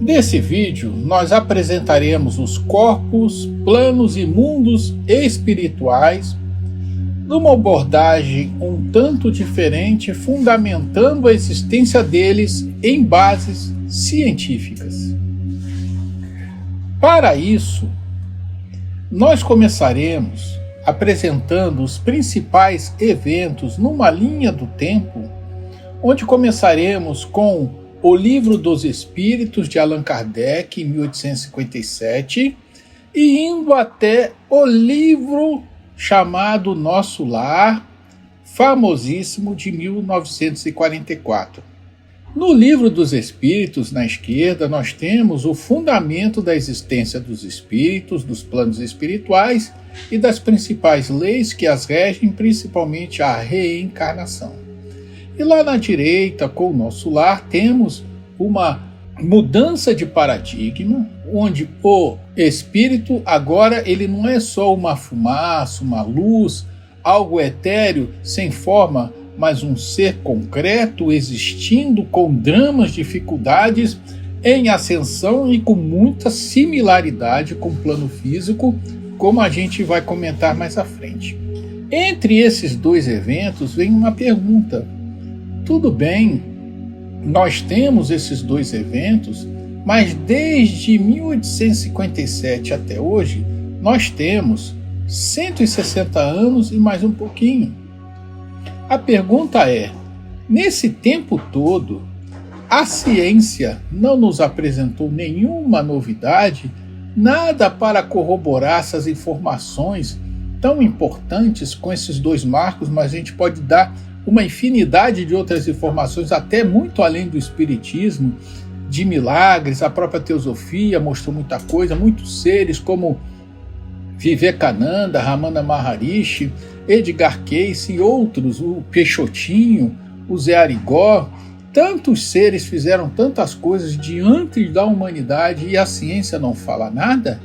Nesse vídeo, nós apresentaremos os corpos, planos e mundos espirituais numa abordagem um tanto diferente, fundamentando a existência deles em bases científicas. Para isso, nós começaremos apresentando os principais eventos numa linha do tempo, onde começaremos com O Livro dos Espíritos, de Allan Kardec, em 1857, e indo até o livro chamado Nosso Lar, famosíssimo, de 1944. No Livro dos Espíritos, na esquerda, nós temos o fundamento da existência dos espíritos, dos planos espirituais e das principais leis que as regem, principalmente a reencarnação. E lá na direita, com o Nosso Lar, temos uma mudança de paradigma, onde o espírito agora ele não é só uma fumaça, uma luz, algo etéreo, sem forma, mas um ser concreto, existindo com dramas, dificuldades, em ascensão e com muita similaridade com o plano físico, como a gente vai comentar mais à frente. Entre esses dois eventos vem uma pergunta. Tudo bem, nós temos esses dois eventos, mas desde 1857 até hoje, nós temos 160 anos e mais um pouquinho. A pergunta é, nesse tempo todo, a ciência não nos apresentou nenhuma novidade, nada para corroborar essas informações tão importantes com esses dois marcos, mas a gente pode dar uma infinidade de outras informações, até muito além do espiritismo, de milagres, a própria teosofia mostrou muita coisa, muitos seres como Vivekananda, Ramana Maharishi, Edgar Cayce e outros, o Peixotinho, o Zé Arigó, tantos seres fizeram tantas coisas diante da humanidade e a ciência não fala nada?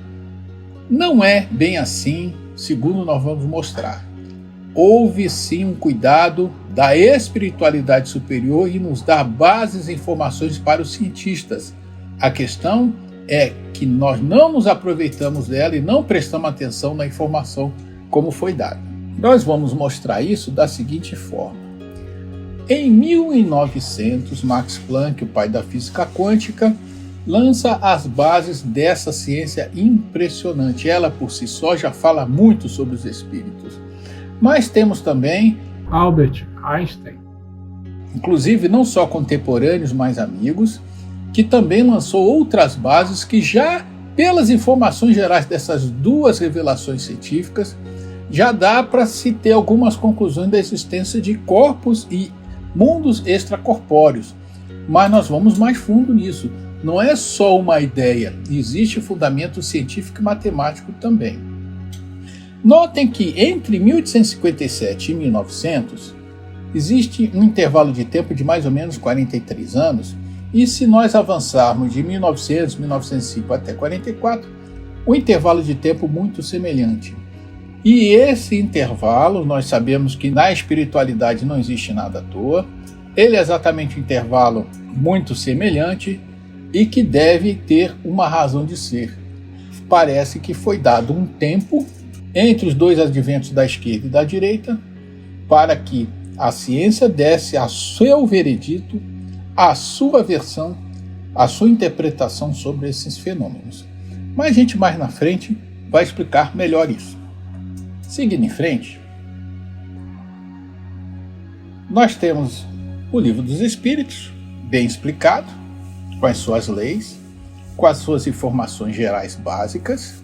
Não é bem assim, segundo nós vamos mostrar. Houve sim um cuidado da espiritualidade superior e nos dar bases e informações para os cientistas. A questão é que nós não nos aproveitamos dela e não prestamos atenção na informação como foi dada. Nós vamos mostrar isso da seguinte forma. Em 1900, Max Planck, o pai da física quântica, lança as bases dessa ciência impressionante. Ela por si só já fala muito sobre os espíritos. Mas temos também Albert Einstein, inclusive não só contemporâneos, mas amigos, que também lançou outras bases que já, pelas informações gerais dessas duas revelações científicas, já dá para se ter algumas conclusões da existência de corpos e mundos extracorpóreos. Mas nós vamos mais fundo nisso. Não é só uma ideia, existe fundamento científico e matemático também. Notem que entre 1857 e 1900 existe um intervalo de tempo de mais ou menos 43 anos, e se nós avançarmos de 1900, 1905 até 44, um intervalo de tempo muito semelhante. E esse intervalo, nós sabemos que na espiritualidade não existe nada à toa, ele é exatamente um intervalo muito semelhante e que deve ter uma razão de ser. Parece que foi dado um tempo entre os dois adventos da esquerda e da direita para que a ciência desse a seu veredito, a sua versão, a sua interpretação sobre esses fenômenos. Mas a gente mais na frente vai explicar melhor isso. Seguindo em frente, nós temos o Livro dos Espíritos, bem explicado, com as suas leis, com as suas informações gerais básicas,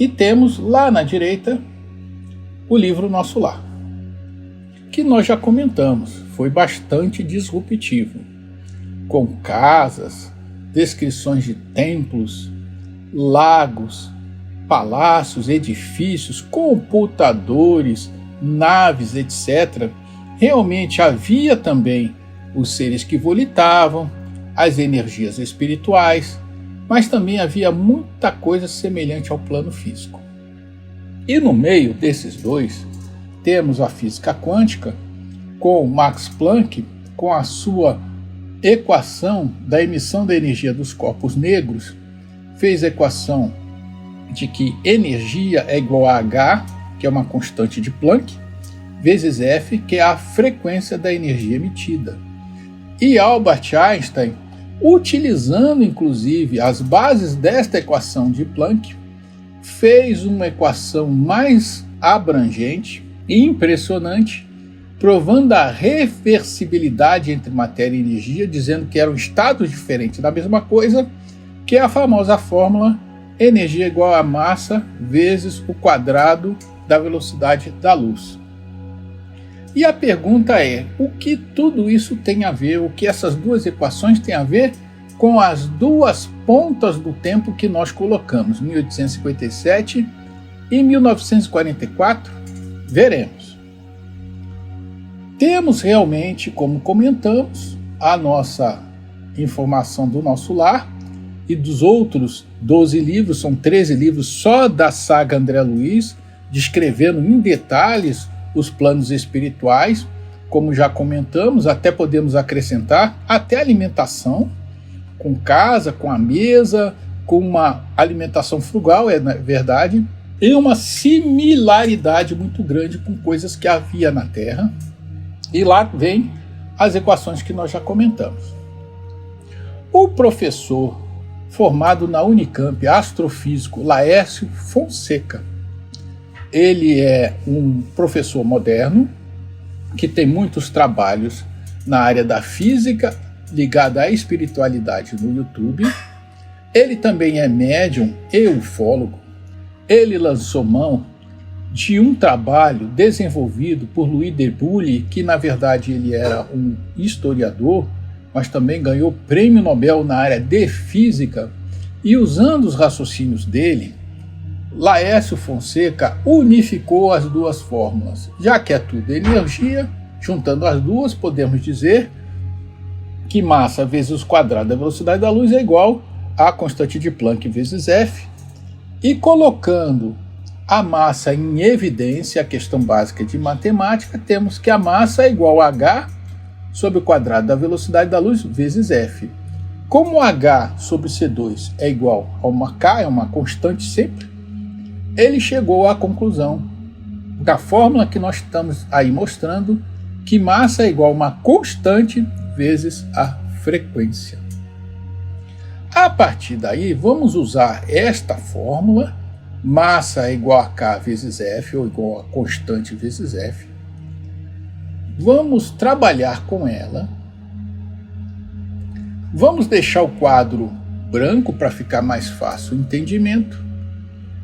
e temos lá na direita o livro Nosso Lar, que nós já comentamos, foi bastante disruptivo, com casas, descrições de templos, lagos, palácios, edifícios, computadores, naves, etc. Realmente havia também os seres que volitavam, as energias espirituais, mas também havia muita coisa semelhante ao plano físico. E no meio desses dois, temos a física quântica, com Max Planck, com a sua equação da emissão da energia dos corpos negros, fez a equação de que energia é igual a H, que é uma constante de Planck, vezes F, que é a frequência da energia emitida. E Albert Einstein, utilizando inclusive as bases desta equação de Planck, fez uma equação mais abrangente e impressionante, provando a reversibilidade entre matéria e energia, dizendo que eram estados diferentes da mesma coisa, que é a famosa fórmula energia igual a massa vezes o quadrado da velocidade da luz. E a pergunta é, o que tudo isso tem a ver, o que essas duas equações têm a ver com as duas pontas do tempo que nós colocamos, 1857 e 1944? Veremos. Temos realmente, como comentamos, a nossa informação do nosso lar e dos outros 12 livros, são 13 livros só da saga André Luiz, descrevendo em detalhes os planos espirituais, como já comentamos, até podemos acrescentar, até alimentação, com casa, com a mesa, com uma alimentação frugal, é verdade, e uma similaridade muito grande com coisas que havia na Terra. E lá vem as equações que nós já comentamos. O professor formado na Unicamp, astrofísico Laércio Fonseca, ele é um professor moderno que tem muitos trabalhos na área da física ligada à espiritualidade no YouTube. Ele também é médium e ufólogo. Ele lançou mão de um trabalho desenvolvido por Louis de Broglie, que na verdade ele era um historiador, mas também ganhou prêmio Nobel na área de física, e usando os raciocínios dele, Laércio Fonseca unificou as duas fórmulas. Já que é tudo energia, juntando as duas, podemos dizer que massa vezes o quadrado da velocidade da luz é igual a constante de Planck vezes F, e colocando a massa em evidência, a questão básica de matemática, temos que a massa é igual a H sobre o quadrado da velocidade da luz vezes F. Como H sobre C2 é igual a uma K, é uma constante sempre, ele chegou à conclusão da fórmula que nós estamos aí mostrando, que massa é igual a uma constante vezes a frequência. A partir daí, vamos usar esta fórmula, massa é igual a K vezes F, ou igual a constante vezes F. Vamos trabalhar com ela. Vamos deixar o quadro branco para ficar mais fácil o entendimento.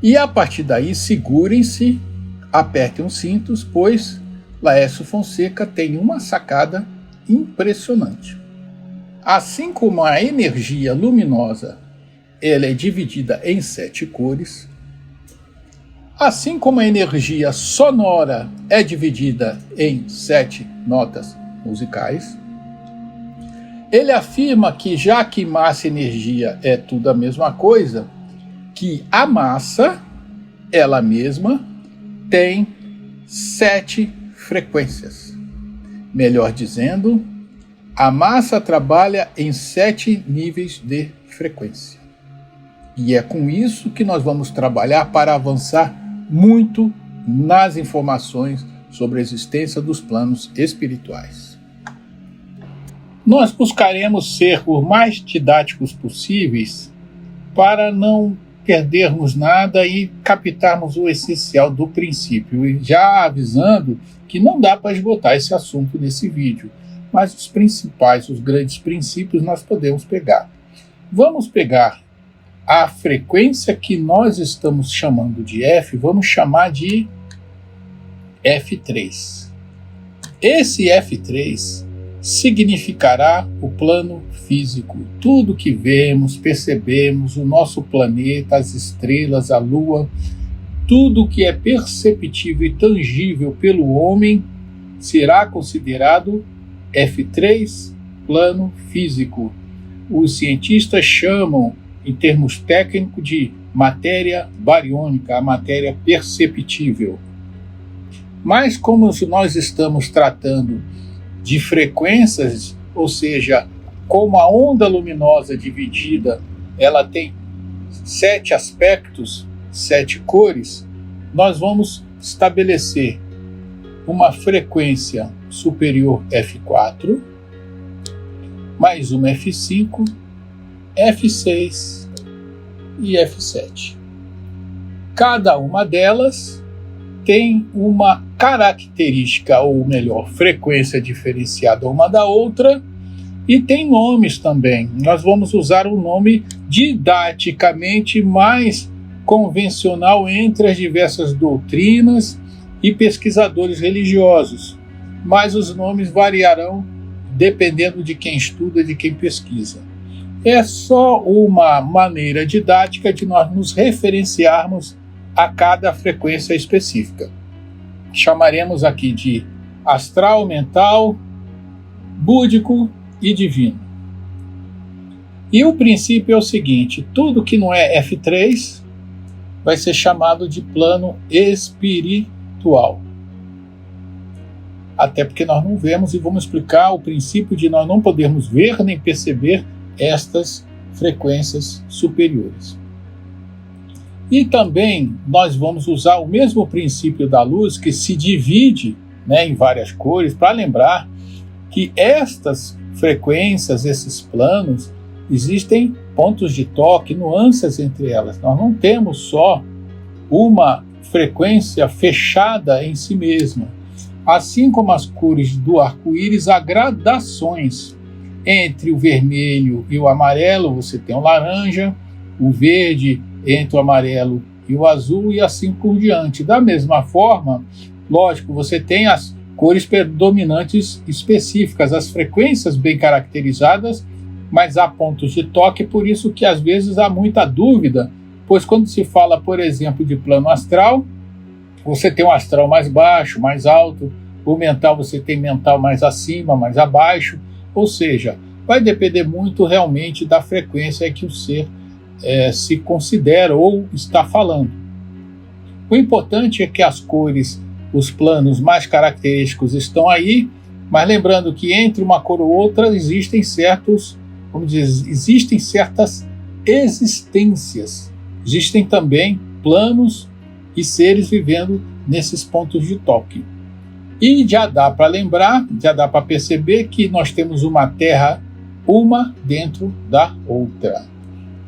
E a partir daí, segurem-se, apertem os cintos, pois Laércio Fonseca tem uma sacada impressionante. Assim como a energia luminosa ela é dividida em 7 cores, assim como a energia sonora é dividida em 7 notas musicais, ele afirma que, já que massa e energia é tudo a mesma coisa, que a massa, ela mesma, tem 7 frequências. Melhor dizendo, a massa trabalha em 7 níveis de frequência. E é com isso que nós vamos trabalhar para avançar muito nas informações sobre a existência dos planos espirituais. Nós buscaremos ser o mais didáticos possíveis para não perdermos nada e captarmos o essencial do princípio. E já avisando que não dá para esgotar esse assunto nesse vídeo, mas os principais, os grandes princípios nós podemos pegar. Vamos pegar a frequência que nós estamos chamando de F, vamos chamar de F3. Esse F3 significará o plano físico. Tudo que vemos, percebemos, o nosso planeta, as estrelas, a Lua, tudo que é perceptível e tangível pelo homem será considerado F3, plano físico. Os cientistas chamam, em termos técnicos, de matéria bariônica, a matéria perceptível. Mas como nós estamos tratando de frequências, ou seja, como a onda luminosa dividida, ela tem 7 aspectos, 7 cores, nós vamos estabelecer uma frequência superior F4, mais uma F5, F6 e F7. Cada uma delas tem uma característica, ou melhor, frequência diferenciada uma da outra, e tem nomes também. Nós vamos usar o nome didaticamente mais convencional entre as diversas doutrinas e pesquisadores religiosos, mas os nomes variarão dependendo de quem estuda e de quem pesquisa. É só uma maneira didática de nós nos referenciarmos a cada frequência específica. Chamaremos aqui de astral, mental, búdico e divino. E o princípio é o seguinte: tudo que não é F3 vai ser chamado de plano espiritual. Até porque nós não vemos, e vamos explicar o princípio de nós não podermos ver nem perceber estas frequências superiores. E também nós vamos usar o mesmo princípio da luz, que se divide, em várias cores, para lembrar que estas frequências, esses planos, existem pontos de toque, nuances entre elas. Nós não temos só uma frequência fechada em si mesma. Assim como as cores do arco-íris, há gradações. Entre o vermelho e o amarelo, você tem o laranja, o verde entre o amarelo e o azul, e assim por diante. Da mesma forma, lógico, você tem as cores predominantes específicas, as frequências bem caracterizadas, mas há pontos de toque, por isso que às vezes há muita dúvida, pois quando se fala, por exemplo, de plano astral, você tem um astral mais baixo, mais alto, o mental você tem mental mais acima, mais abaixo, ou seja, vai depender muito realmente da frequência que o ser se considera ou está falando. O importante é que as cores, os planos mais característicos estão aí, mas lembrando que entre uma cor ou outra existem certas existências, existem também planos e seres vivendo nesses pontos de toque. E já dá para lembrar, já dá para perceber que nós temos uma Terra, uma dentro da outra.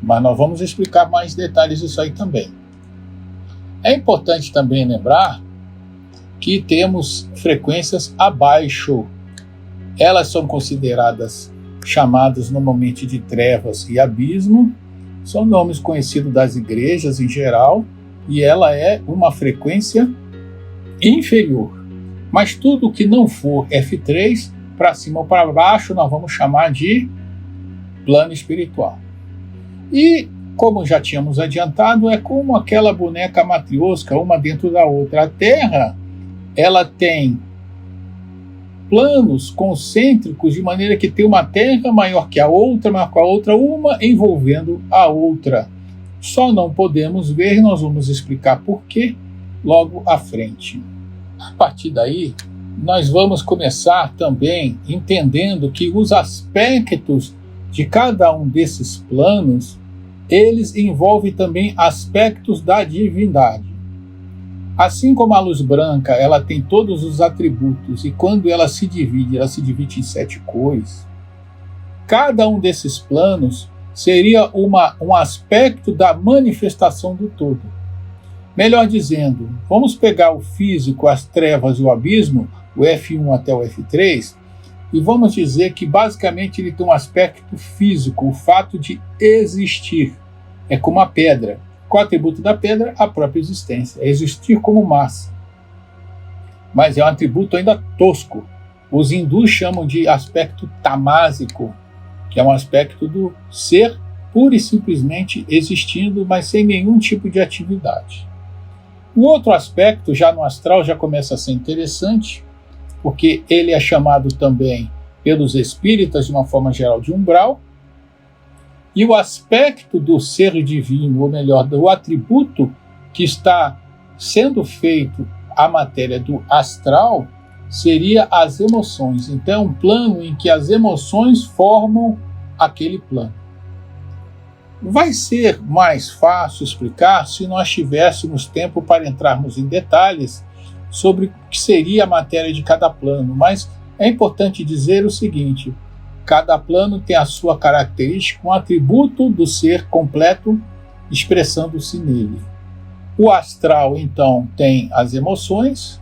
Mas nós vamos explicar mais detalhes disso aí também. É importante também lembrar que temos frequências abaixo. Elas são consideradas, chamadas normalmente de trevas e abismo, são nomes conhecidos das igrejas em geral, e ela é uma frequência inferior. Mas tudo que não for F3, para cima ou para baixo, nós vamos chamar de plano espiritual. E, como já tínhamos adiantado, é como aquela boneca matriosca, uma dentro da outra. A Terra, ela tem planos concêntricos, de maneira que tem uma Terra maior que a outra, maior que a outra, uma envolvendo a outra. Só não podemos ver, nós vamos explicar por quê logo à frente. A partir daí, nós vamos começar também entendendo que os aspectos de cada um desses planos, eles envolvem também aspectos da divindade. Assim como a luz branca, ela tem todos os atributos, e quando ela se divide em 7 cores, cada um desses planos seria um aspecto da manifestação do todo. Melhor dizendo, vamos pegar o físico, as trevas e o abismo, o F1 até o F3, e vamos dizer que basicamente ele tem um aspecto físico, o fato de existir. É como a pedra. Qual é o atributo da pedra? A própria existência. É existir como massa. Mas é um atributo ainda tosco. Os hindus chamam de aspecto tamásico, que é um aspecto do ser pura e simplesmente existindo, mas sem nenhum tipo de atividade. O outro aspecto, já no astral, já começa a ser interessante, porque ele é chamado também pelos espíritas, de uma forma geral, de umbral, e o aspecto do ser divino, ou melhor, do atributo que está sendo feito à matéria do astral, seria as emoções. Então, é um plano em que as emoções formam aquele plano. Vai ser mais fácil explicar se nós tivéssemos tempo para entrarmos em detalhes sobre o que seria a matéria de cada plano, mas é importante dizer o seguinte: cada plano tem a sua característica, um atributo do ser completo expressando-se nele. O astral, então, tem as emoções,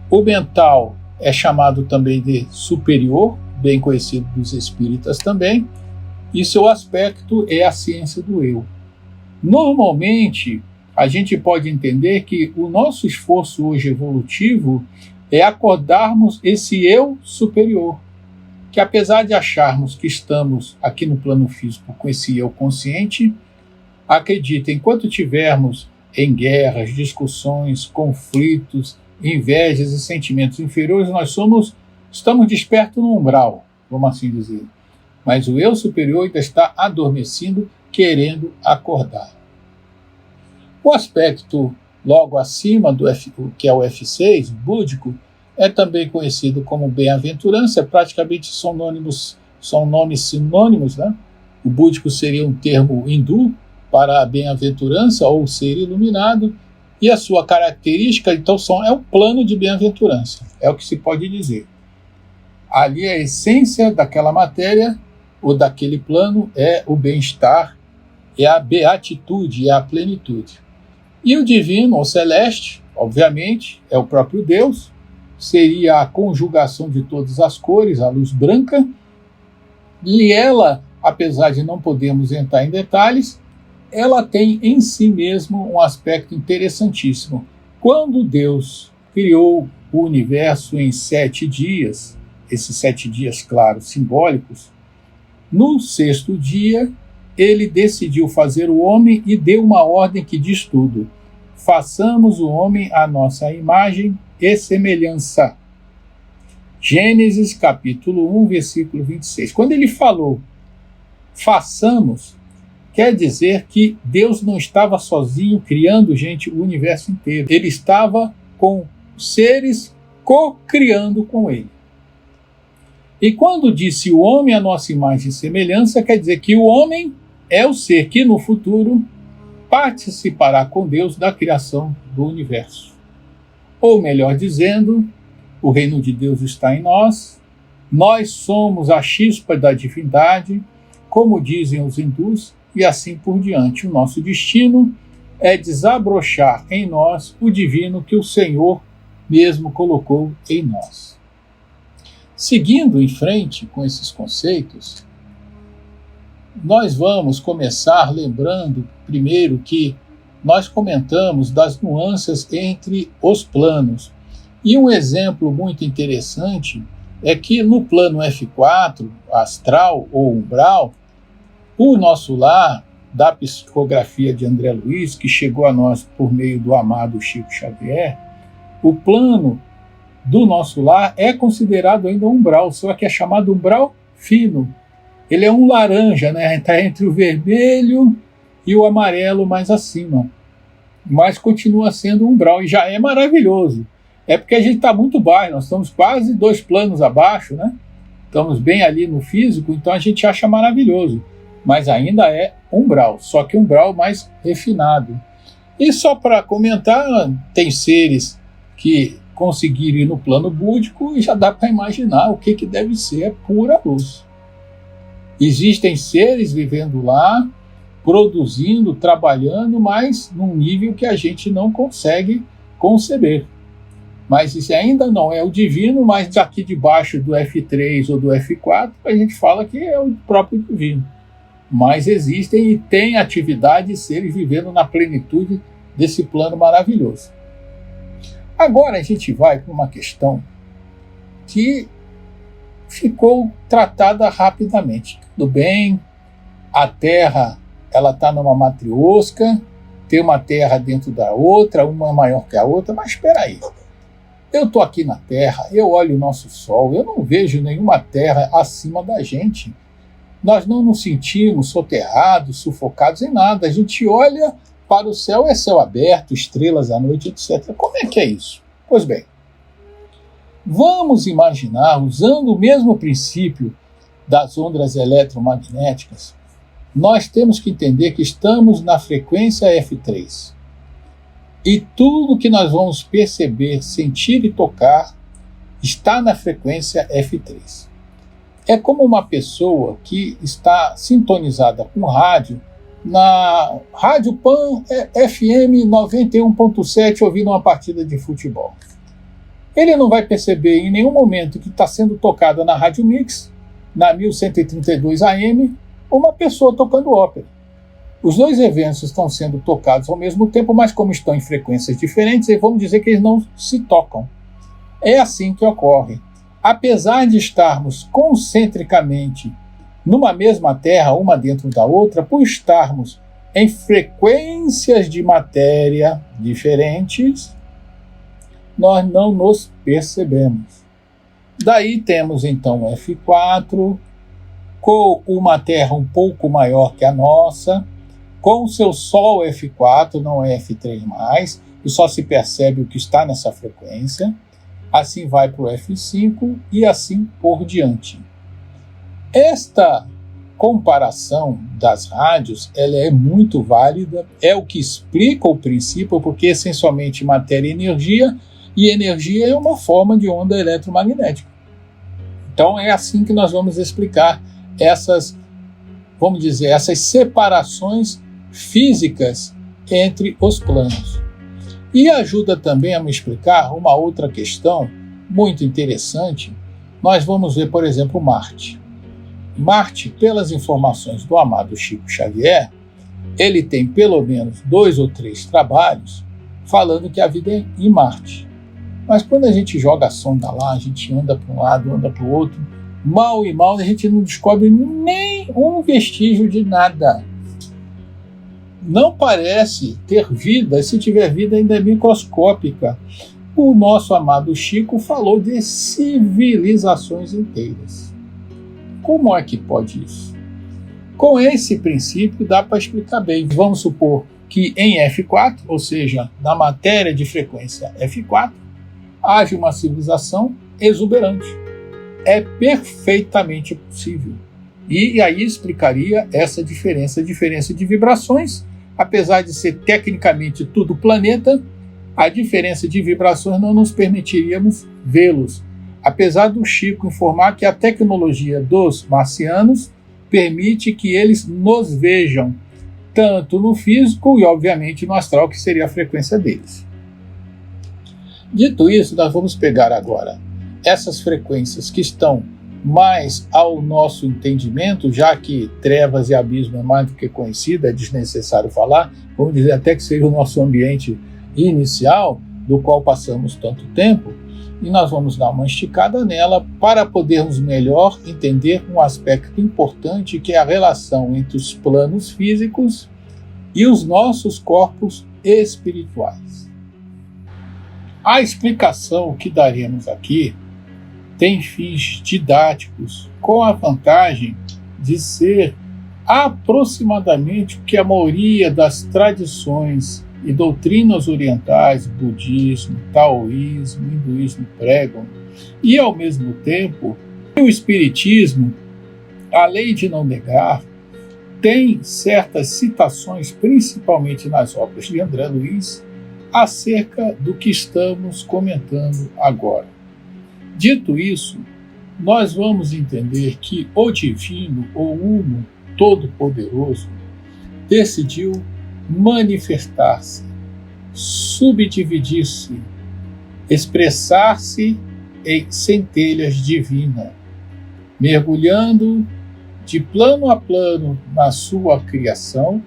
o mental é chamado também de superior, bem conhecido dos espíritas também, e seu aspecto é a ciência do eu. Normalmente, a gente pode entender que o nosso esforço hoje evolutivo é acordarmos esse eu superior, que apesar de acharmos que estamos aqui no plano físico com esse eu consciente, acredita, enquanto tivermos em guerras, discussões, conflitos, invejas e sentimentos inferiores, nós estamos despertos no umbral, vamos assim dizer. Mas o eu superior ainda está adormecido, querendo acordar. O aspecto logo acima que é o F6, búdico, é também conhecido como bem-aventurança, praticamente são nomes sinônimos, né? O búdico seria um termo hindu para a bem-aventurança ou ser iluminado, e a sua característica, então, é o plano de bem-aventurança, é o que se pode dizer. Ali a essência daquela matéria ou daquele plano é o bem-estar, é a beatitude, é a plenitude. E o divino, ou celeste, obviamente, é o próprio Deus, seria a conjugação de todas as cores, a luz branca, e ela, apesar de não podermos entrar em detalhes, ela tem em si mesmo um aspecto interessantíssimo. Quando Deus criou o universo em 7 dias, esses 7 dias, claro, simbólicos, no 6º dia, ele decidiu fazer o homem e deu uma ordem que diz tudo: façamos o homem à nossa imagem e semelhança. Gênesis capítulo 1, versículo 26. Quando ele falou façamos, quer dizer que Deus não estava sozinho criando, gente, o universo inteiro. Ele estava com seres co-criando com ele. E quando disse o homem à nossa imagem e semelhança, quer dizer que o homem é o ser que no futuro participará com Deus da criação do universo. Ou melhor dizendo, o reino de Deus está em nós somos a chispa da divindade, como dizem os hindus, e assim por diante. O nosso destino é desabrochar em nós o divino que o Senhor mesmo colocou em nós. Seguindo em frente com esses conceitos, nós vamos começar lembrando primeiro que nós comentamos das nuances entre os planos. E um exemplo muito interessante é que no plano F4, astral ou umbral, o nosso lar, da psicografia de André Luiz, que chegou a nós por meio do amado Chico Xavier, o plano do nosso lar é considerado ainda umbral, só que é chamado umbral fino. Ele é um laranja, né? Está entre o vermelho e o amarelo mais acima. Mas continua sendo umbral e já é maravilhoso. É porque a gente está muito baixo, nós estamos quase 2 planos abaixo, né? Estamos bem ali no físico, então a gente acha maravilhoso. Mas ainda é umbral, só que umbral mais refinado. E só para comentar, tem seres que conseguiram ir no plano búdico e já dá para imaginar o que deve ser, é pura luz. Existem seres vivendo lá, produzindo, trabalhando, mas num nível que a gente não consegue conceber. Mas isso ainda não é o divino, mas aqui debaixo do F3 ou do F4, a gente fala que é o próprio divino. Mas existem e tem atividade de seres vivendo na plenitude desse plano maravilhoso. Agora a gente vai para uma questão que ficou tratada rapidamente. Tudo bem, a Terra ela está numa matriosca, tem uma Terra dentro da outra, uma maior que a outra, mas espera aí. Eu estou aqui na Terra, eu olho o nosso Sol, eu não vejo nenhuma Terra acima da gente. Nós não nos sentimos soterrados, sufocados em nada. A gente olha para o céu, é céu aberto, estrelas à noite, etc. Como é que é isso? Pois bem, vamos imaginar, usando o mesmo princípio das ondas eletromagnéticas, nós temos que entender que estamos na frequência F3. E tudo que nós vamos perceber, sentir e tocar está na frequência F3. É como uma pessoa que está sintonizada com rádio, na Rádio Pan FM 91.7, ouvindo uma partida de futebol. Ele não vai perceber em nenhum momento que está sendo tocada na Rádio Mix, na 1132 AM, uma pessoa tocando ópera. Os dois eventos estão sendo tocados ao mesmo tempo, mas como estão em frequências diferentes, vamos dizer que eles não se tocam. É assim que ocorre. Apesar de estarmos concentricamente numa mesma Terra, uma dentro da outra, por estarmos em frequências de matéria diferentes, nós não nos percebemos. Daí temos então o F4, com uma Terra um pouco maior que a nossa, com o seu Sol F4, não é F3+, e só se percebe o que está nessa frequência. Assim vai para o F5 e assim por diante. Esta comparação das rádios ela é muito válida, é o que explica o princípio, porque essencialmente matéria e energia é uma forma de onda eletromagnética. Então é assim que nós vamos explicar essas, vamos dizer, essas separações físicas entre os planos. E ajuda também a me explicar uma outra questão muito interessante. Nós vamos ver, por exemplo, Marte. Marte, pelas informações do amado Chico Xavier, ele tem pelo menos 2 ou 3 trabalhos falando que a vida é em Marte. Mas quando a gente joga a sonda lá, a gente anda para um lado, anda para o outro, mal e mal a gente não descobre nem um vestígio de nada. Não parece ter vida, e se tiver vida ainda é microscópica. O nosso amado Chico falou de civilizações inteiras. Como é que pode isso? Com esse princípio dá para explicar bem. Vamos supor que em F4, ou seja, na matéria de frequência F4, haja uma civilização exuberante. É perfeitamente possível. E aí explicaria essa diferença de vibrações. Apesar de ser tecnicamente tudo planeta, a diferença de vibrações não nos permitiríamos vê-los. Apesar do Chico informar que a tecnologia dos marcianos permite que eles nos vejam, tanto no físico e, obviamente, no astral, que seria a frequência deles. Dito isso, nós vamos pegar agora essas frequências que estão mais ao nosso entendimento, já que trevas e abismo é mais do que conhecido, é desnecessário falar, vamos dizer até que seja o nosso ambiente inicial, do qual passamos tanto tempo, e nós vamos dar uma esticada nela para podermos melhor entender um aspecto importante, que é a relação entre os planos físicos e os nossos corpos espirituais. A explicação que daremos aqui tem fins didáticos, com a vantagem de ser aproximadamente o que a maioria das tradições e doutrinas orientais, budismo, taoísmo, hinduísmo pregam, e ao mesmo tempo o espiritismo, além de não negar, tem certas citações, principalmente nas obras de André Luiz, acerca do que estamos comentando agora. Dito isso, nós vamos entender que o Divino, o Uno Todo-Poderoso, decidiu manifestar-se, subdividir-se, expressar-se em centelhas divinas, mergulhando de plano a plano na sua criação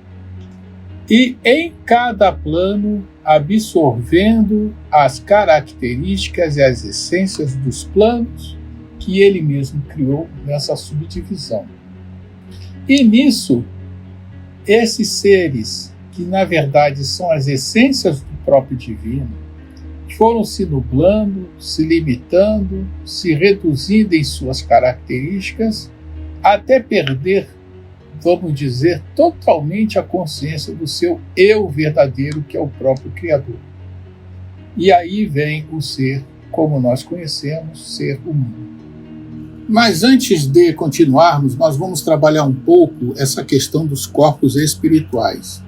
e em cada plano absorvendo as características e as essências dos planos que ele mesmo criou nessa subdivisão. E nisso, esses seres, que na verdade são as essências do próprio divino, foram se nublando, se limitando, se reduzindo em suas características, até perder, vamos dizer, totalmente a consciência do seu eu verdadeiro, que é o próprio Criador. E aí vem o ser, como nós conhecemos, ser humano. Mas antes de continuarmos, nós vamos trabalhar um pouco essa questão dos corpos espirituais.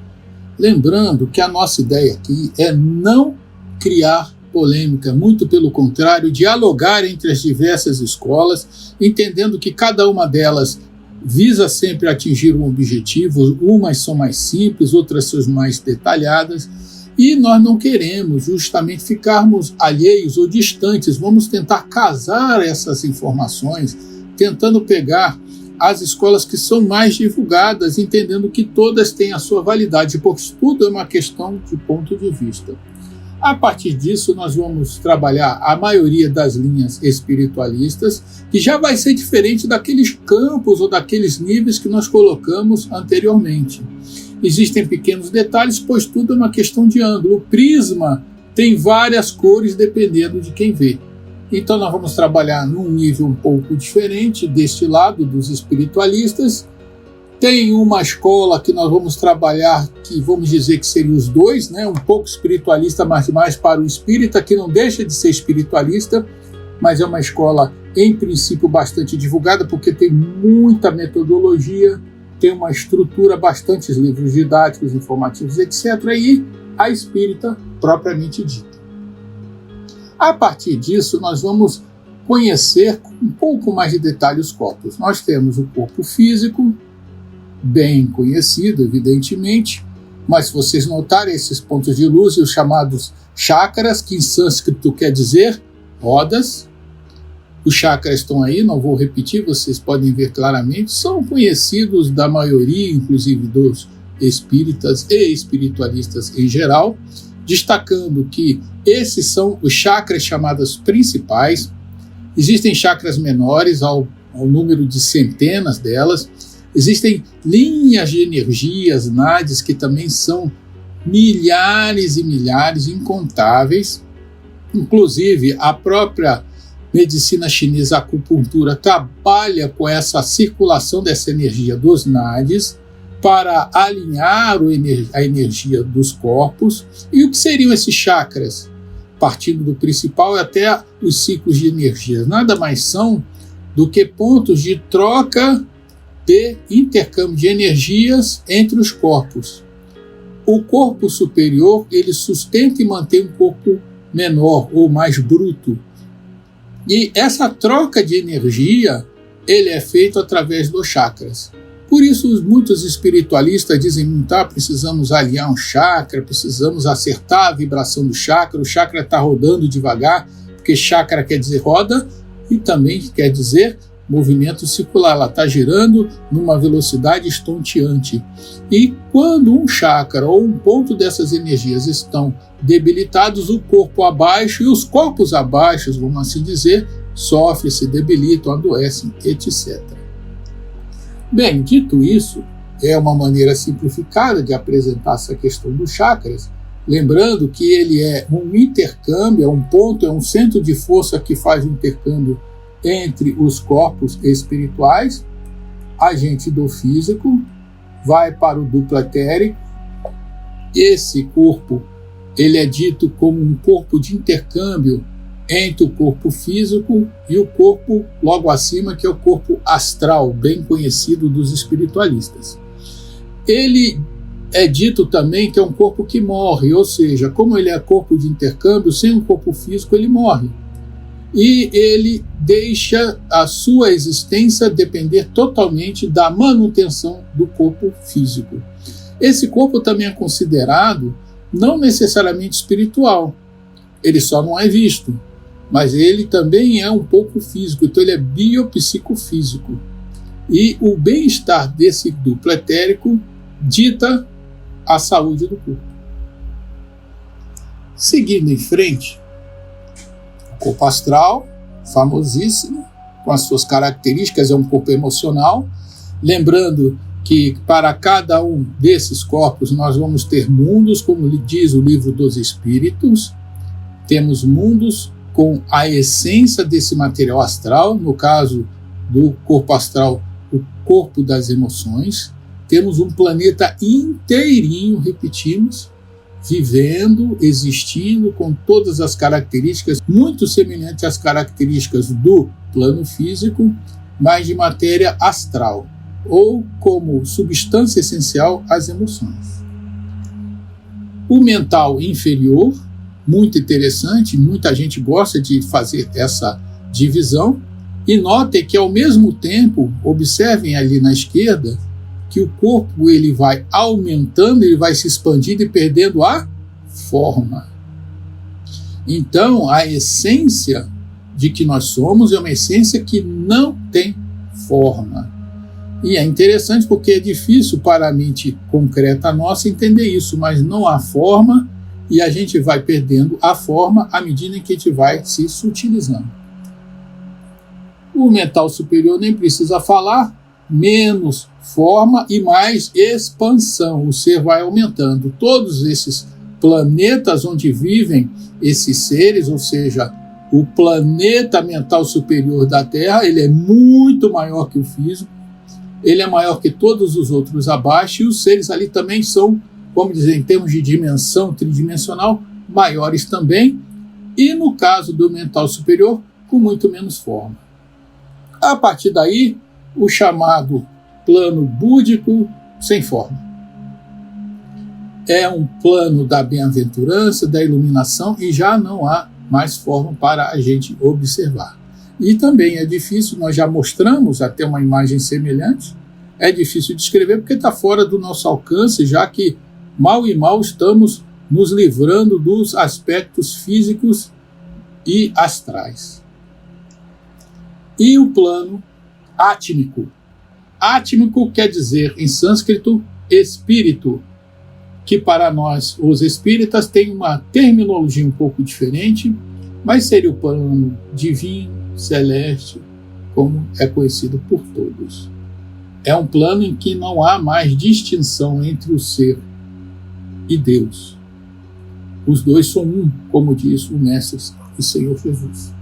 Lembrando que a nossa ideia aqui é não criar polêmica, muito pelo contrário, dialogar entre as diversas escolas, entendendo que cada uma delas visa sempre atingir um objetivo, umas são mais simples, outras são mais detalhadas, e nós não queremos justamente ficarmos alheios ou distantes, vamos tentar casar essas informações, tentando pegar as escolas que são mais divulgadas, entendendo que todas têm a sua validade, porque tudo é uma questão de ponto de vista. A partir disso, nós vamos trabalhar a maioria das linhas espiritualistas, que já vai ser diferente daqueles campos ou daqueles níveis que nós colocamos anteriormente. Existem pequenos detalhes, pois tudo é uma questão de ângulo. O prisma tem várias cores dependendo de quem vê. Então nós vamos trabalhar num nível um pouco diferente deste lado dos espiritualistas. Tem uma escola que nós vamos trabalhar, que vamos dizer que seriam os dois, né? Um pouco espiritualista, mas mais para o espírita, que não deixa de ser espiritualista, mas é uma escola, em princípio, bastante divulgada, porque tem muita metodologia, tem uma estrutura, bastantes livros didáticos, informativos, etc. E a espírita propriamente dita. A partir disso, nós vamos conhecer com um pouco mais de detalhe os corpos. Nós temos o corpo físico, bem conhecido, evidentemente, mas se vocês notarem esses pontos de luz, os chamados chakras, que em sânscrito quer dizer rodas. Os chakras estão aí, não vou repetir, vocês podem ver claramente, são conhecidos da maioria, inclusive dos espíritas e espiritualistas em geral, destacando que esses são os chakras chamados principais. Existem chakras menores, ao número de centenas delas. Existem linhas de energias, nadis, que também são milhares e milhares, incontáveis. Inclusive, a própria medicina chinesa, a acupuntura, trabalha com essa circulação dessa energia dos nadis para alinhar a energia dos corpos. E o que seriam esses chakras? Partindo do principal até os ciclos de energias. Nada mais são do que pontos de troca de intercâmbio de energias entre os corpos. O corpo superior, ele sustenta e mantém um corpo menor ou mais bruto. E essa troca de energia, ele é feito através dos chakras. Por isso, muitos espiritualistas dizem, tá, precisamos alinhar um chakra, precisamos acertar a vibração do chakra, o chakra está rodando devagar, porque chakra quer dizer roda e também quer dizer movimento circular, ela está girando numa velocidade estonteante. E quando um chakra ou um ponto dessas energias estão debilitados, o corpo abaixo e os corpos abaixo, vamos assim dizer, sofrem, se debilitam, adoecem, etc. Bem, dito isso, é uma maneira simplificada de apresentar essa questão dos chakras, lembrando que ele é um intercâmbio, é um ponto, é um centro de força que faz o intercâmbio entre os corpos espirituais. A gente do físico vai para o duplo etérico. Esse corpo, ele é dito como um corpo de intercâmbio entre o corpo físico e o corpo logo acima, que é o corpo astral, bem conhecido dos espiritualistas. Ele é dito também que é um corpo que morre, ou seja, como ele é corpo de intercâmbio, sem o corpo físico ele morre. E ele deixa a sua existência depender totalmente da manutenção do corpo físico. Esse corpo também é considerado não necessariamente espiritual, ele só não é visto, mas ele também é um pouco físico, então ele é biopsicofísico. E o bem-estar desse duplo etérico dita a saúde do corpo. Seguindo em frente, o corpo astral, famosíssimo, com as suas características, é um corpo emocional. Lembrando que para cada um desses corpos nós vamos ter mundos, como diz o livro dos Espíritos. Temos mundos com a essência desse material astral, no caso do corpo astral, o corpo das emoções. Temos um planeta inteirinho, repetimos, vivendo, existindo, com todas as características muito semelhantes às características do plano físico, mas de matéria astral, ou como substância essencial as emoções. O mental inferior, muito interessante, muita gente gosta de fazer essa divisão, e notem que ao mesmo tempo, observem ali na esquerda, que o corpo ele vai aumentando, ele vai se expandindo e perdendo a forma. Então, a essência de que nós somos é uma essência que não tem forma. E é interessante porque é difícil para a mente concreta nossa entender isso, mas não há forma e a gente vai perdendo a forma à medida em que a gente vai se sutilizando. O mental superior nem precisa falar, menos forma e mais expansão. O ser vai aumentando. Todos esses planetas onde vivem esses seres, ou seja, o planeta mental superior da Terra, ele é muito maior que o físico, ele é maior que todos os outros abaixo, e os seres ali também são, vamos dizer, em termos de dimensão tridimensional, maiores também, e no caso do mental superior, com muito menos forma. A partir daí, o chamado plano búdico sem forma. É um plano da bem-aventurança, da iluminação, e já não há mais forma para a gente observar. E também é difícil, nós já mostramos até uma imagem semelhante, é difícil de descrever porque está fora do nosso alcance, já que mal e mal estamos nos livrando dos aspectos físicos e astrais. E o plano átmico. Átmico quer dizer, em sânscrito, espírito, que para nós, os espíritas, tem uma terminologia um pouco diferente, mas seria o plano divino, celeste, como é conhecido por todos. É um plano em que não há mais distinção entre o ser e Deus. Os dois são um, como diz o Mestre e Senhor Jesus.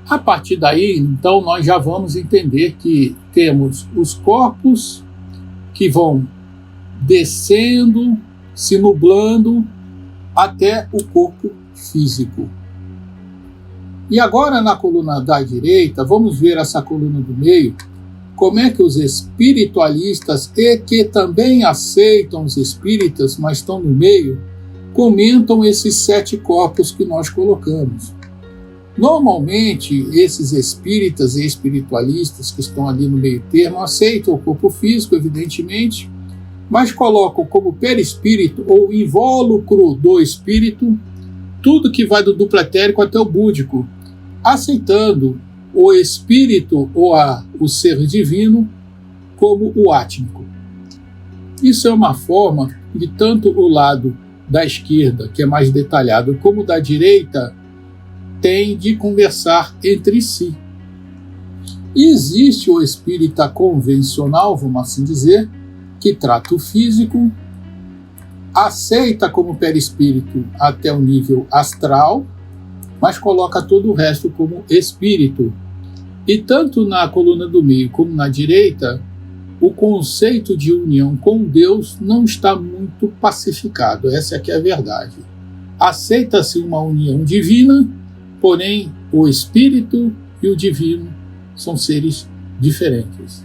A partir daí, então, nós já vamos entender que temos os corpos que vão descendo, se nublando, até o corpo físico. E agora, na coluna da direita, vamos ver essa coluna do meio, como é que os espiritualistas, e que também aceitam os espíritas, mas estão no meio, comentam esses 7 corpos que nós colocamos. Normalmente, esses espíritas e espiritualistas que estão ali no meio termo aceitam o corpo físico, evidentemente, mas colocam como perispírito ou invólucro do espírito tudo que vai do duplo etérico até o búdico, aceitando o espírito ou o ser divino como o átmico. Isso é uma forma de tanto o lado da esquerda, que é mais detalhado, como da direita, tem de conversar entre si. E existe o espírita convencional, vamos assim dizer, que trata o físico, aceita como perispírito até o nível astral, mas coloca todo o resto como espírito. E tanto na coluna do meio como na direita, o conceito de união com Deus não está muito pacificado. Essa aqui é a verdade. Aceita-se uma união divina, porém o espírito e o divino são seres diferentes.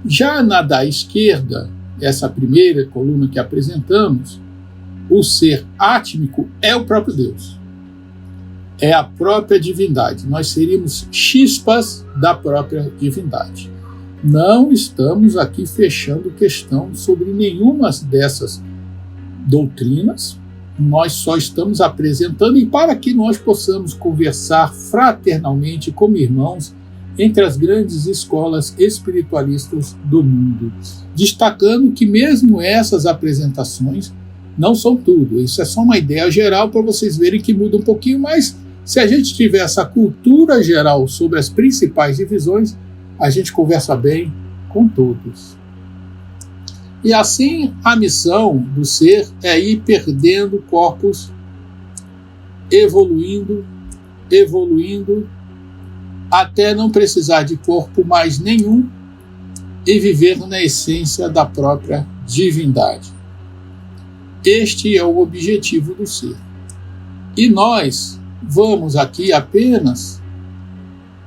Já na da esquerda, essa primeira coluna que apresentamos, o ser átmico é o próprio Deus. É a própria divindade. Nós seríamos chispas da própria divindade. Não estamos aqui fechando questão sobre nenhuma dessas doutrinas. Nós só estamos apresentando, e para que nós possamos conversar fraternalmente como irmãos entre as grandes escolas espiritualistas do mundo, destacando que mesmo essas apresentações não são tudo. Isso é só uma ideia geral para vocês verem que muda um pouquinho, mas se a gente tiver essa cultura geral sobre as principais divisões, a gente conversa bem com todos. E assim, a missão do ser é ir perdendo corpos, evoluindo, até não precisar de corpo mais nenhum e viver na essência da própria divindade. Este é o objetivo do ser. E nós vamos aqui apenas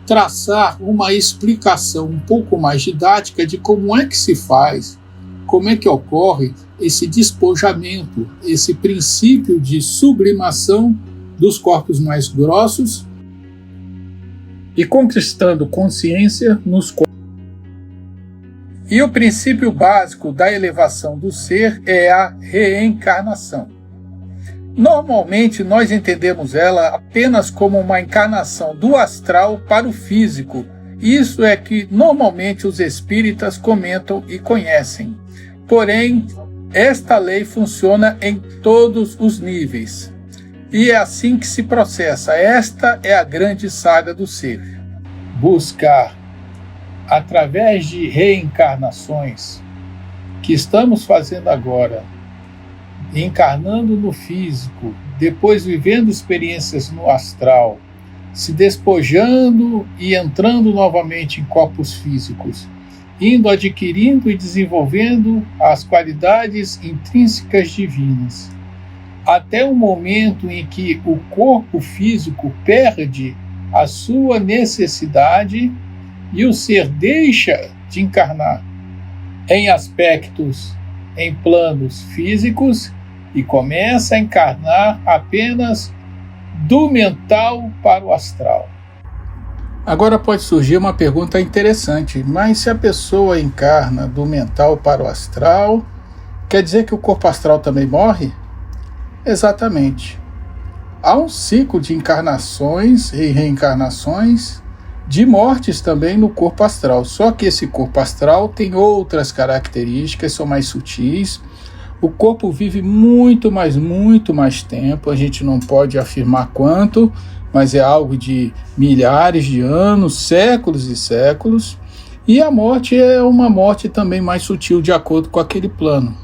traçar uma explicação um pouco mais didática de como é que se faz, como é que ocorre esse despojamento, esse princípio de sublimação dos corpos mais grossos e conquistando consciência nos corpos. E o princípio básico da elevação do ser é a reencarnação. Normalmente nós entendemos ela apenas como uma encarnação do astral para o físico. Isso é que normalmente os espíritas comentam e conhecem. Porém, esta lei funciona em todos os níveis. E é assim que se processa. Esta é a grande saga do ser. Buscar, através de reencarnações, que estamos fazendo agora, encarnando no físico, depois vivendo experiências no astral, se despojando e entrando novamente em corpos físicos, indo adquirindo e desenvolvendo as qualidades intrínsecas divinas, até o momento em que o corpo físico perde a sua necessidade e o ser deixa de encarnar em aspectos, em planos físicos, e começa a encarnar apenas do mental para o astral. Agora pode surgir uma pergunta interessante, mas se a pessoa encarna do mental para o astral, quer dizer que o corpo astral também morre? Exatamente. Há um ciclo de encarnações e reencarnações, de mortes também no corpo astral, só que esse corpo astral tem outras características, são mais sutis. O corpo vive muito mais tempo, a gente não pode afirmar quanto, mas é algo de milhares de anos, séculos e séculos, e a morte é uma morte também mais sutil, de acordo com aquele plano.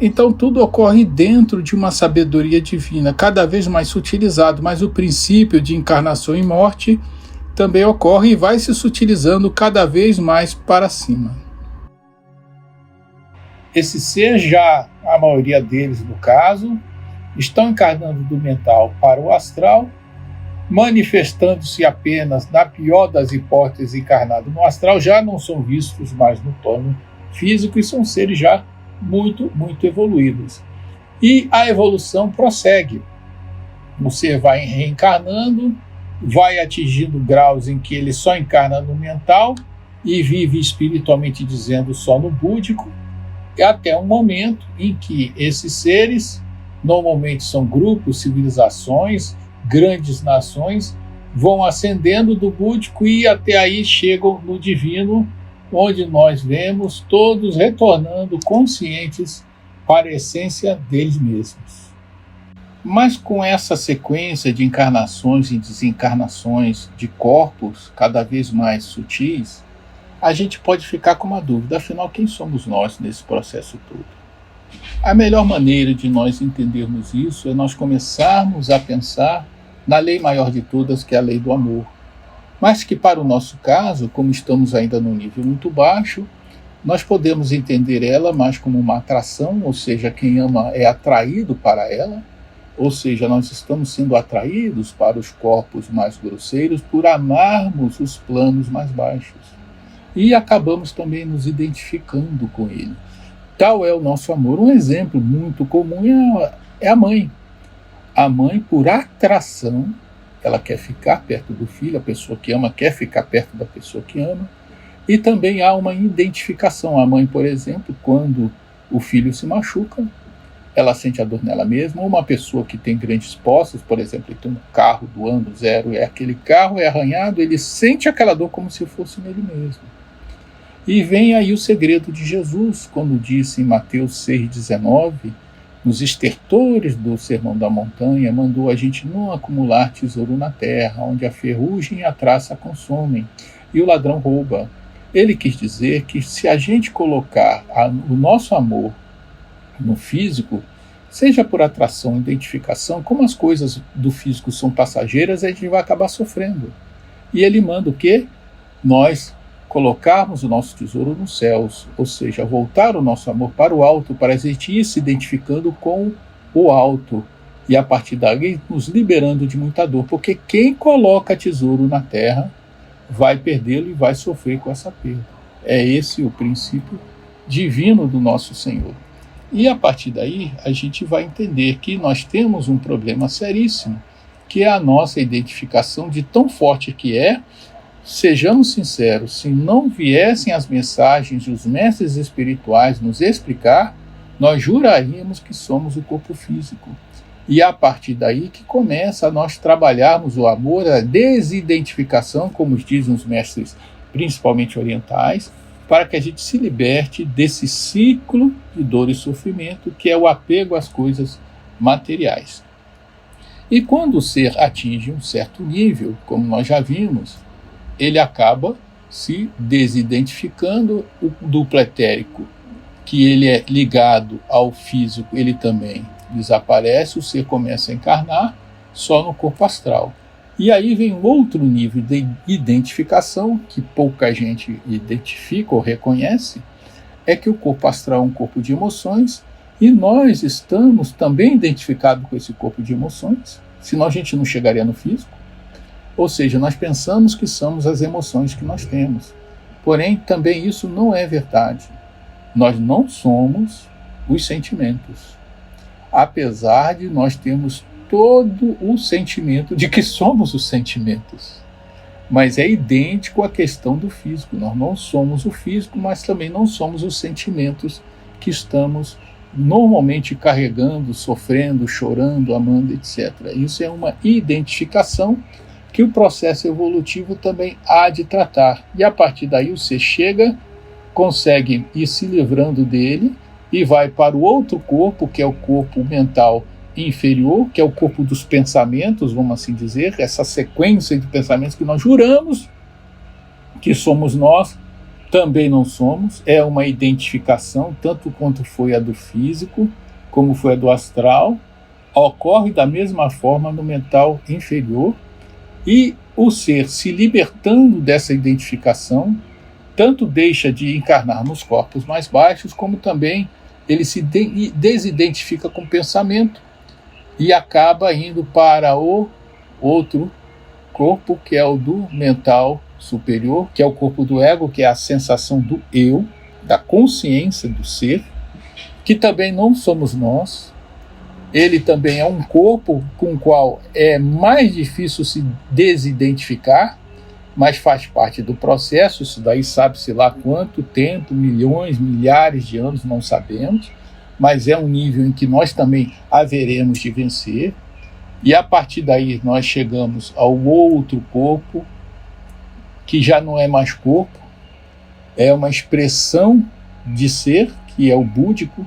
Então tudo ocorre dentro de uma sabedoria divina, cada vez mais sutilizado, mas o princípio de encarnação e morte também ocorre e vai se sutilizando cada vez mais para cima. Esse ser já, a maioria deles no caso, estão encarnando do mental para o astral, manifestando-se apenas, na pior das hipóteses, encarnado no astral, já não são vistos mais no plano físico e são seres já muito evoluídos. E a evolução prossegue. O ser vai reencarnando, vai atingindo graus em que ele só encarna no mental e vive espiritualmente dizendo só no búdico, até um momento em que esses seres, normalmente são grupos, civilizações, grandes nações, vão ascendendo do búdico e até aí chegam no divino, onde nós vemos todos retornando conscientes para a essência deles mesmos. Mas com essa sequência de encarnações e desencarnações de corpos cada vez mais sutis, a gente pode ficar com uma dúvida, afinal, quem somos nós nesse processo todo? A melhor maneira de nós entendermos isso é nós começarmos a pensar na lei maior de todas, que é a lei do amor. Mas que para o nosso caso, como estamos ainda num nível muito baixo, nós podemos entender ela mais como uma atração, ou seja, quem ama é atraído para ela, ou seja, nós estamos sendo atraídos para os corpos mais grosseiros por amarmos os planos mais baixos. E acabamos também nos identificando com ele. Tal é o nosso amor. Um exemplo muito comum é a mãe. A mãe, por atração, ela quer ficar perto do filho, a pessoa que ama quer ficar perto da pessoa que ama. E também há uma identificação. A mãe, por exemplo, quando o filho se machuca, ela sente a dor nela mesma. Uma pessoa que tem grandes posses, por exemplo, ele tem um carro do ano zero, aquele carro é arranhado, ele sente aquela dor como se fosse nele mesmo. E vem aí o segredo de Jesus, quando disse em Mateus 6,19, nos estertores do Sermão da Montanha, mandou a gente não acumular tesouro na terra, onde a ferrugem e a traça consomem, e o ladrão rouba. Ele quis dizer que se a gente colocar o nosso amor no físico, seja por atração, identificação, como as coisas do físico são passageiras, a gente vai acabar sofrendo. E ele manda o quê? Nós colocarmos o nosso tesouro nos céus, ou seja, voltar o nosso amor para o alto, para a gente ir se identificando com o alto, e a partir daí nos liberando de muita dor, porque quem coloca tesouro na terra vai perdê-lo e vai sofrer com essa perda. É esse o princípio divino do nosso Senhor. E a partir daí a gente vai entender que nós temos um problema seríssimo, que é a nossa identificação de tão forte que é. Sejamos sinceros, se não viessem as mensagens dos mestres espirituais nos explicar, nós juraríamos que somos o corpo físico. E a partir daí que começa a nós trabalharmos o amor, a desidentificação, como dizem os mestres, principalmente orientais, para que a gente se liberte desse ciclo de dor e sofrimento, que é o apego às coisas materiais. E quando o ser atinge um certo nível, como nós já vimos, ele acaba se desidentificando. O duplo etérico, que ele é ligado ao físico, ele também desaparece, o ser começa a encarnar só no corpo astral. E aí vem outro nível de identificação, que pouca gente identifica ou reconhece, é que o corpo astral é um corpo de emoções, e nós estamos também identificados com esse corpo de emoções, senão a gente não chegaria no físico. Ou seja, nós pensamos que somos as emoções que nós temos. Porém, também isso não é verdade. Nós não somos os sentimentos. Apesar de nós termos todo o sentimento de que somos os sentimentos. Mas é idêntico à questão do físico. Nós não somos o físico, mas também não somos os sentimentos que estamos normalmente carregando, sofrendo, chorando, amando, etc. Isso é uma identificação que o processo evolutivo também há de tratar. E a partir daí o ser chega, consegue ir se livrando dele e vai para o outro corpo, que é o corpo mental inferior, que é o corpo dos pensamentos, vamos assim dizer, essa sequência de pensamentos que nós juramos que somos nós, também não somos. É uma identificação, tanto quanto foi a do físico, como foi a do astral, ocorre da mesma forma no mental inferior. E o ser se libertando dessa identificação, tanto deixa de encarnar nos corpos mais baixos, como também ele se desidentifica com o pensamento e acaba indo para o outro corpo, que é o do mental superior, que é o corpo do ego, que é a sensação do eu, da consciência do ser, que também não somos nós. Ele também é um corpo com o qual é mais difícil se desidentificar, mas faz parte do processo. Isso daí sabe-se lá quanto tempo, milhões, milhares de anos, não sabemos, mas é um nível em que nós também haveremos de vencer. E a partir daí nós chegamos ao outro corpo, que já não é mais corpo, é uma expressão de ser, que é o búdico,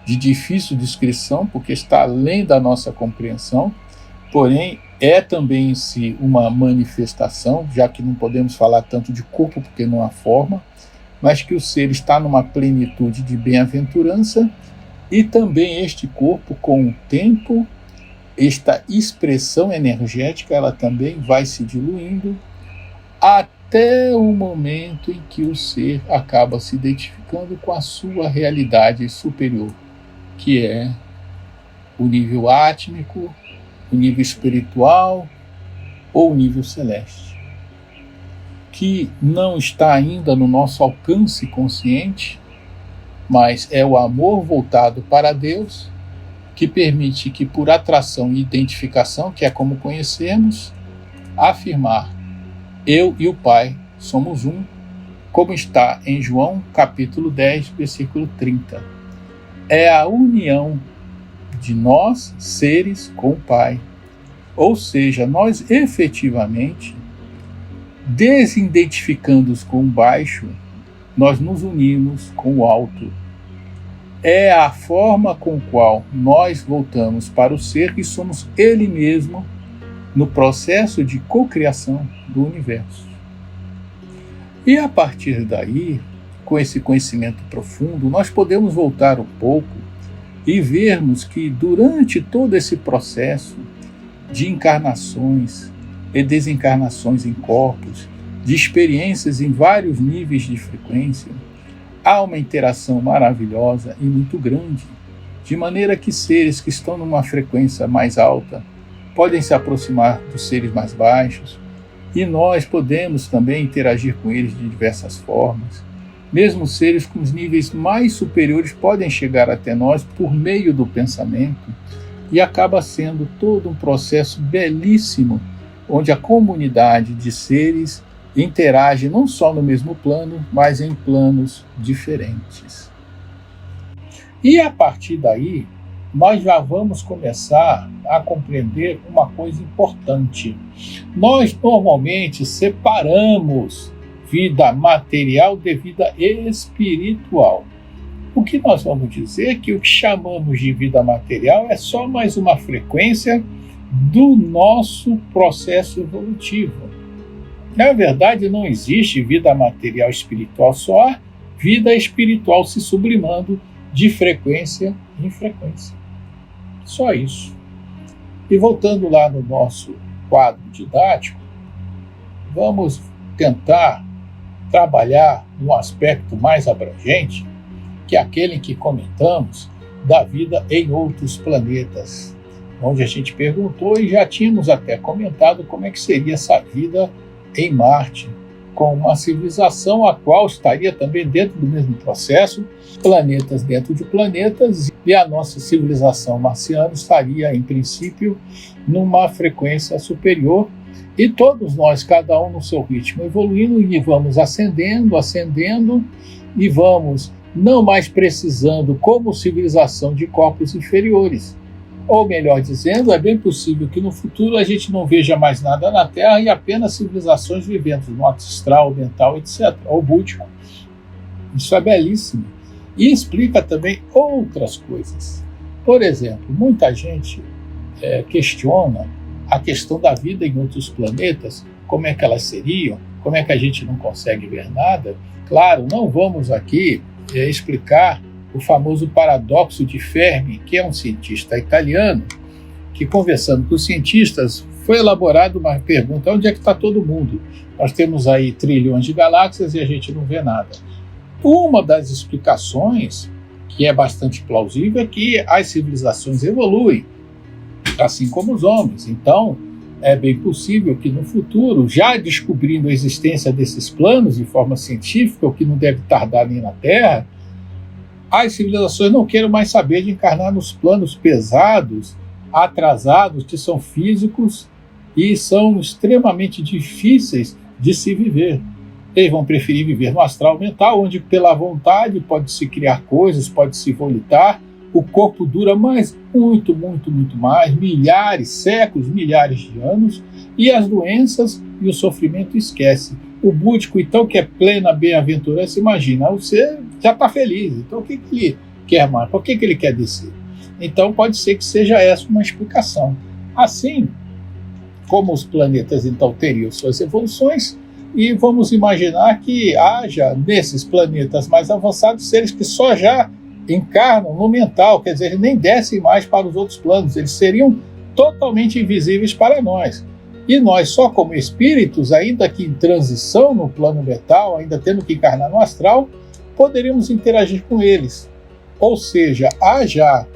de difícil descrição, porque está além da nossa compreensão, porém é também em si uma manifestação, já que não podemos falar tanto de corpo porque não há forma, mas que o ser está numa plenitude de bem-aventurança, e também este corpo, com o tempo, esta expressão energética, ela também vai se diluindo até o momento em que o ser acaba se identificando com a sua realidade superior, que é o nível átmico, o nível espiritual ou o nível celeste, que não está ainda no nosso alcance consciente, mas é o amor voltado para Deus, que permite que, por atração e identificação, que é como conhecemos, afirmar: eu e o Pai somos um, como está em João capítulo 10, versículo 30. É a união de nós, seres, com o Pai. Ou seja, nós efetivamente, desidentificando-nos com o baixo, nós nos unimos com o alto. É a forma com a qual nós voltamos para o ser, que somos Ele mesmo, no processo de cocriação do universo. E a partir daí, com esse conhecimento profundo, nós podemos voltar um pouco e vermos que durante todo esse processo de encarnações e desencarnações em corpos, de experiências em vários níveis de frequência, há uma interação maravilhosa e muito grande de maneira que seres que estão numa frequência mais alta podem se aproximar dos seres mais baixos, e nós podemos também interagir com eles de diversas formas. Mesmo seres com os níveis mais superiores podem chegar até nós por meio do pensamento, e acaba sendo todo um processo belíssimo, onde a comunidade de seres interage não só no mesmo plano, mas em planos diferentes. E a partir daí, nós já vamos começar a compreender uma coisa importante. Nós normalmente separamos vida material de vida espiritual. O que nós vamos dizer é que o que chamamos de vida material é só mais uma frequência do nosso processo evolutivo. Na verdade, não existe vida material espiritual, só há vida espiritual se sublimando de frequência em frequência. Só isso. E voltando lá no nosso quadro didático, vamos tentar trabalhar um aspecto mais abrangente, que é aquele em que comentamos da vida em outros planetas, onde a gente perguntou e já tínhamos até comentado como é que seria essa vida em Marte, com uma civilização a qual estaria também dentro do mesmo processo, planetas dentro de planetas, e a nossa civilização marciana estaria, em princípio, numa frequência superior, e todos nós, cada um no seu ritmo, evoluindo, e vamos ascendendo, e vamos não mais precisando, como civilização, de corpos inferiores. Ou melhor dizendo, é bem possível que no futuro a gente não veja mais nada na Terra e apenas civilizações vivendo no astral, mental, etc., ou búdico. Isso é belíssimo. E explica também outras coisas. Por exemplo, muita gente questiona a questão da vida em outros planetas, como é que elas seriam, como é que a gente não consegue ver nada. Claro, não vamos aqui explicar o famoso paradoxo de Fermi, que é um cientista italiano, que, conversando com os cientistas, foi elaborada uma pergunta: onde é que está todo mundo? Nós temos aí trilhões de galáxias e a gente não vê nada. Uma das explicações, que é bastante plausível, é que as civilizações evoluem, assim como os homens. Então, é bem possível que no futuro, já descobrindo a existência desses planos de forma científica, o que não deve tardar nem na Terra, as civilizações não queiram mais saber de encarnar nos planos pesados, atrasados, que são físicos e são extremamente difíceis de se viver. Eles vão preferir viver no astral mental, onde pela vontade pode-se criar coisas, pode-se volitar, o corpo dura mais, muito mais, milhares, séculos, milhares de anos, e as doenças e o sofrimento esquece. O búdico, então, que é plena bem-aventurança, imagina, você já está feliz, então o que ele quer mais? Por que ele quer descer? Então pode ser que seja essa uma explicação. Assim como os planetas então teriam suas evoluções, e vamos imaginar que haja nesses planetas mais avançados seres que só já encarnam no mental, quer dizer, eles nem descem mais para os outros planos, eles seriam totalmente invisíveis para nós. E nós, só como espíritos, ainda que em transição no plano mental, ainda tendo que encarnar no astral, poderíamos interagir com eles. Ou seja, há já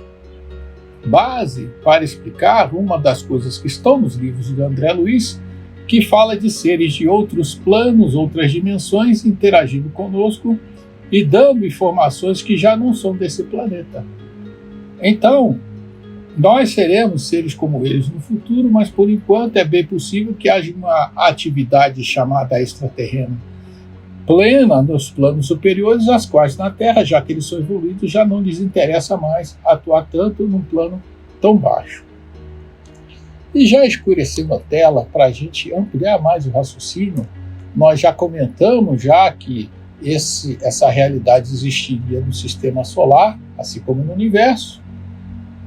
base para explicar uma das coisas que estão nos livros de André Luiz, que fala de seres de outros planos, outras dimensões, interagindo conosco e dando informações que já não são desse planeta. Então, nós seremos seres como eles no futuro, mas por enquanto é bem possível que haja uma atividade chamada extraterrena plena nos planos superiores, as quais na Terra, já que eles são evoluídos, já não lhes interessa mais atuar tanto num plano tão baixo. E já escurecendo a tela, para a gente ampliar mais o raciocínio, nós já comentamos já que essa realidade existiria no sistema solar, assim como no universo,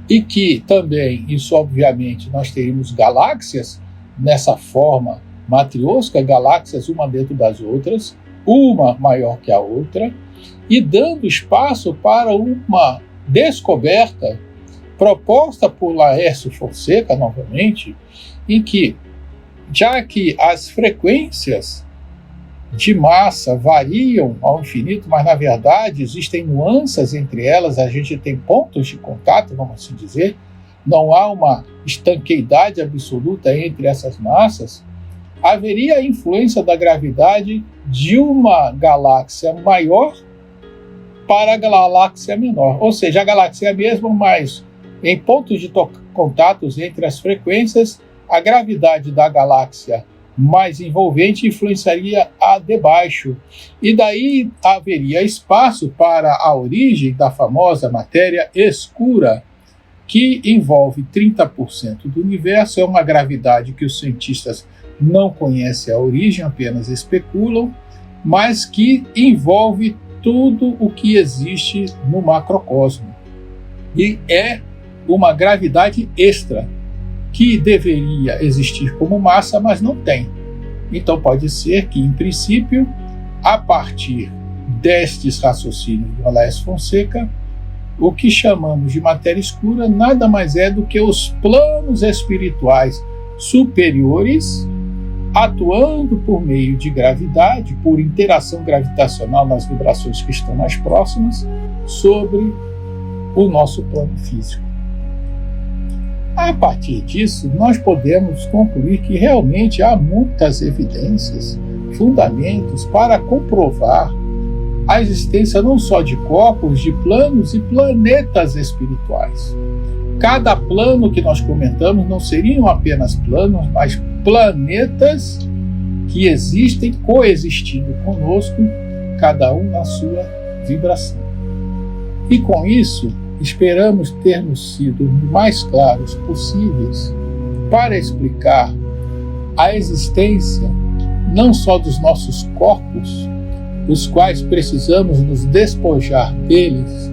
e que também, isso obviamente, nós teríamos galáxias nessa forma matriosca, galáxias uma dentro das outras, uma maior que a outra, e dando espaço para uma descoberta proposta por Laércio Fonseca, novamente, em que, já que as frequências de massa variam ao infinito, mas na verdade existem nuances entre elas, a gente tem pontos de contato, vamos assim dizer, não há uma estanqueidade absoluta entre essas massas, haveria a influência da gravidade de uma galáxia maior para a galáxia menor, ou seja, a galáxia é a mesma, mas em pontos de contatos entre as frequências, a gravidade da galáxia mais envolvente influenciaria a de baixo, e daí haveria espaço para a origem da famosa matéria escura, que envolve 30% do universo. É uma gravidade que os cientistas não conhecem a origem, apenas especulam, mas que envolve tudo o que existe no macrocosmo. E é uma gravidade extra, que deveria existir como massa, mas não tem. Então pode ser que, em princípio, a partir destes raciocínios do Alés Fonseca, o que chamamos de matéria escura nada mais é do que os planos espirituais superiores atuando por meio de gravidade, por interação gravitacional nas vibrações que estão mais próximas, sobre o nosso plano físico. A partir disso, nós podemos concluir que realmente há muitas evidências, fundamentos para comprovar a existência não só de corpos, de planos e planetas espirituais. Cada plano que nós comentamos não seriam apenas planos, mas planetas que existem coexistindo conosco, cada um na sua vibração. E com isso, esperamos termos sido o mais claros possíveis para explicar a existência não só dos nossos corpos, os quais precisamos nos despojar deles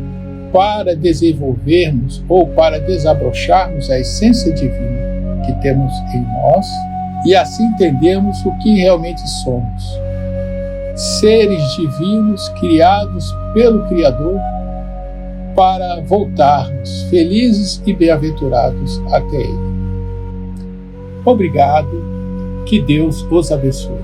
para desenvolvermos ou para desabrocharmos a essência divina que temos em nós e assim entendemos o que realmente somos. Seres divinos criados pelo Criador para voltarmos felizes e bem-aventurados até Ele. Obrigado, que Deus os abençoe.